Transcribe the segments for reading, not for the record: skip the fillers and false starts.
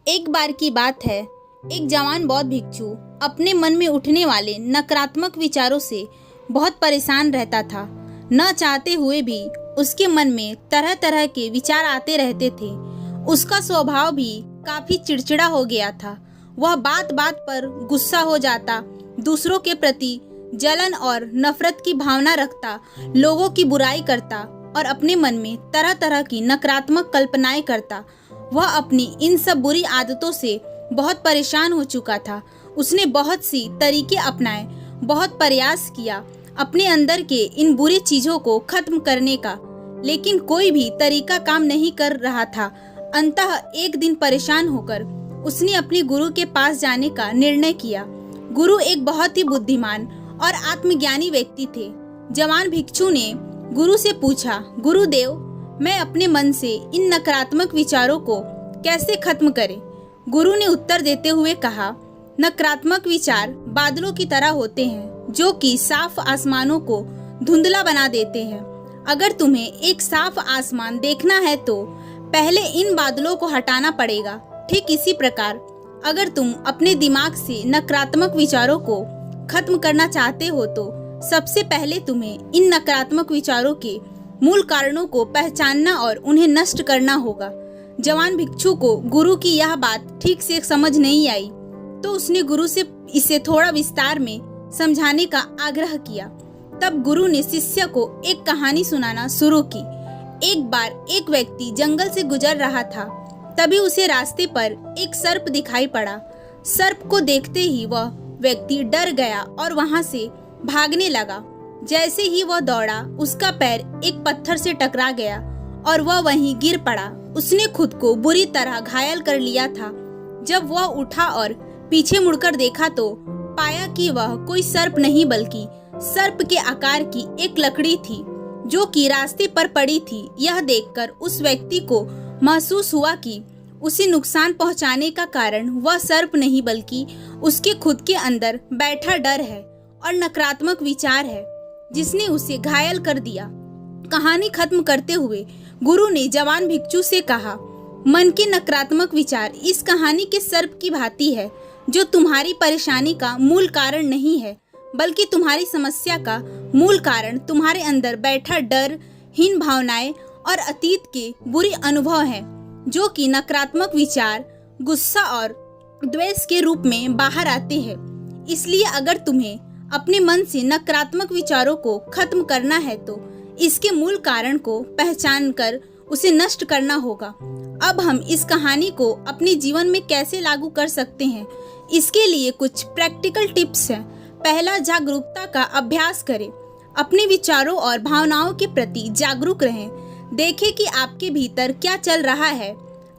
एक बार की बात है, एक जवान बौद्ध भिक्षु अपने मन में उठने वाले नकारात्मक विचारों से बहुत परेशान रहता था। न चाहते हुए भी उसके मन में तरह तरह के विचार आते रहते थे। उसका स्वभाव भी काफी चिड़चिड़ा हो गया था। वह बात बात पर गुस्सा हो जाता, दूसरों के प्रति जलन और नफरत की भावना रखता, लोगों की बुराई करता और अपने मन में तरह तरह की नकारात्मक कल्पनाएं करता। वह अपनी इन सब बुरी आदतों से बहुत परेशान हो चुका था। उसने बहुत सी तरीके अपनाए, बहुत प्रयास किया अपने अंदर के इन बुरी चीजों को खत्म करने का, लेकिन कोई भी तरीका काम नहीं कर रहा था। अंततः एक दिन परेशान होकर उसने अपने गुरु के पास जाने का निर्णय किया। गुरु एक बहुत ही बुद्धिमान और आत्मज्ञानी व्यक्ति थे। जवान भिक्षु ने गुरु से पूछा, गुरुदेव, मैं अपने मन से इन नकारात्मक विचारों को कैसे खत्म करें? गुरु ने उत्तर देते हुए कहा, नकारात्मक विचार बादलों की तरह होते हैं जो कि साफ आसमानों को धुंधला बना देते हैं। अगर तुम्हें एक साफ आसमान देखना है तो पहले इन बादलों को हटाना पड़ेगा। ठीक इसी प्रकार अगर तुम अपने दिमाग से नकारात्मक विचारों को खत्म करना चाहते हो तो सबसे पहले तुम्हें इन नकारात्मक विचारों के मूल कारणों को पहचानना और उन्हें नष्ट करना होगा। जवान भिक्षु को गुरु की यह बात ठीक से समझ नहीं आई, तो उसने गुरु से इसे थोड़ा विस्तार में समझाने का आग्रह किया। तब गुरु ने शिष्य को एक कहानी सुनाना शुरू की। एक बार एक व्यक्ति जंगल से गुजर रहा था, तभी उसे रास्ते पर एक सर्प दिखाई पड़ा। सर्प को देखते ही वह व्यक्ति डर गया और वहां से भागने लगा। जैसे ही वह दौड़ा, उसका पैर एक पत्थर से टकरा गया और वह वहीं गिर पड़ा। उसने खुद को बुरी तरह घायल कर लिया था। जब वह उठा और पीछे मुड़कर देखा तो पाया कि वह कोई सर्प नहीं बल्कि सर्प के आकार की एक लकड़ी थी जो कि रास्ते पर पड़ी थी। यह देखकर उस व्यक्ति को महसूस हुआ कि उसे नुकसान पहुंचाने का कारण वह सर्प नहीं बल्कि उसके खुद के अंदर बैठा डर है और नकारात्मक विचार है जिसने उसे घायल कर दिया। कहानी खत्म करते हुए गुरु ने जवान भिक्षु से कहा, मन के नकारात्मक विचार इस कहानी के सर्प की भांति है जो तुम्हारी परेशानी का मूल कारण नहीं है, बल्कि तुम्हारी समस्या का मूल कारण तुम्हारे अंदर बैठा डर, हीन भावनाएं और अतीत के बुरे अनुभव हैं, जो कि नकारात्मक विचार, गुस्सा और द्वेष के रूप में बाहर आते हैं। इसलिए अगर तुम्हें अपने मन से नकारात्मक विचारों को खत्म करना है तो इसके मूल कारण को पहचान कर उसे नष्ट करना होगा। अब हम इस कहानी को अपने जीवन में कैसे लागू कर सकते हैं, इसके लिए कुछ प्रैक्टिकल टिप्स हैं। पहला, जागरूकता का अभ्यास करें। अपने विचारों और भावनाओं के प्रति जागरूक रहें। देखें कि आपके भीतर क्या चल रहा है।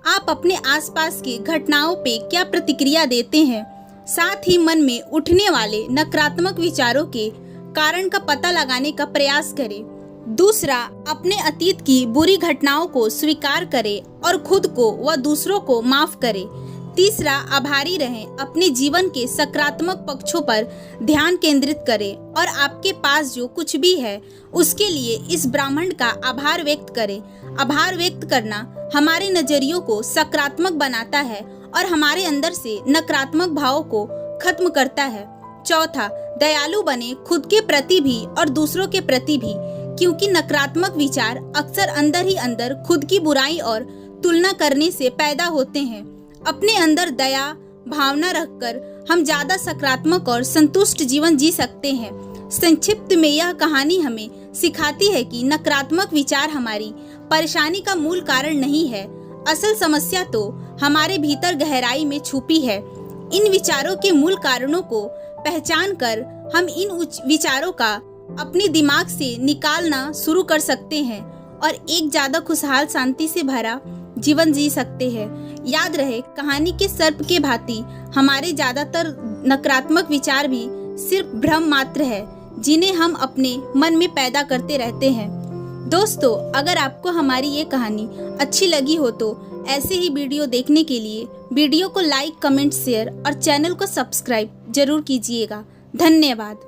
आप अपने आसपास के घटनाओं पे क्या प्रतिक्रिया देते हैं। साथ ही मन में उठने वाले नकारात्मक विचारों के कारण का पता लगाने का प्रयास करें। दूसरा, अपने अतीत की बुरी घटनाओं को स्वीकार करें और खुद को व दूसरों को माफ करें। तीसरा, आभारी रहें। अपने जीवन के सकारात्मक पक्षों पर ध्यान केंद्रित करें और आपके पास जो कुछ भी है उसके लिए इस ब्रह्मांड का आभार व्यक्त करें। आभार व्यक्त करना हमारे नजरियों को सकारात्मक बनाता है और हमारे अंदर से नकारात्मक भावों को खत्म करता है। चौथा, दयालु बने, खुद के प्रति भी और दूसरों के प्रति भी, क्योंकि नकारात्मक विचार अक्सर अंदर ही अंदर खुद की बुराई और तुलना करने से पैदा होते हैं। अपने अंदर दया भावना रखकर हम ज्यादा सकारात्मक और संतुष्ट जीवन जी सकते हैं। संक्षिप्त में यह कहानी हमें सिखाती है कि नकारात्मक विचार हमारी परेशानी का मूल कारण नहीं है। असल समस्या तो हमारे भीतर गहराई में छुपी है। इन विचारों के मूल कारणों को पहचान कर हम इन विचारों का अपने दिमाग से निकालना शुरू कर सकते हैं और एक ज्यादा खुशहाल शांति से भरा जीवन जी सकते हैं। याद रहे, कहानी के सर्प के भांति हमारे ज्यादातर नकारात्मक विचार भी सिर्फ भ्रम मात्र है जिन्हें हम अपने मन में पैदा करते रहते हैं। दोस्तों, अगर आपको हमारी ये कहानी अच्छी लगी हो तो ऐसे ही वीडियो देखने के लिए वीडियो को लाइक, कमेंट, शेयर और चैनल को सब्सक्राइब जरूर कीजिएगा। धन्यवाद।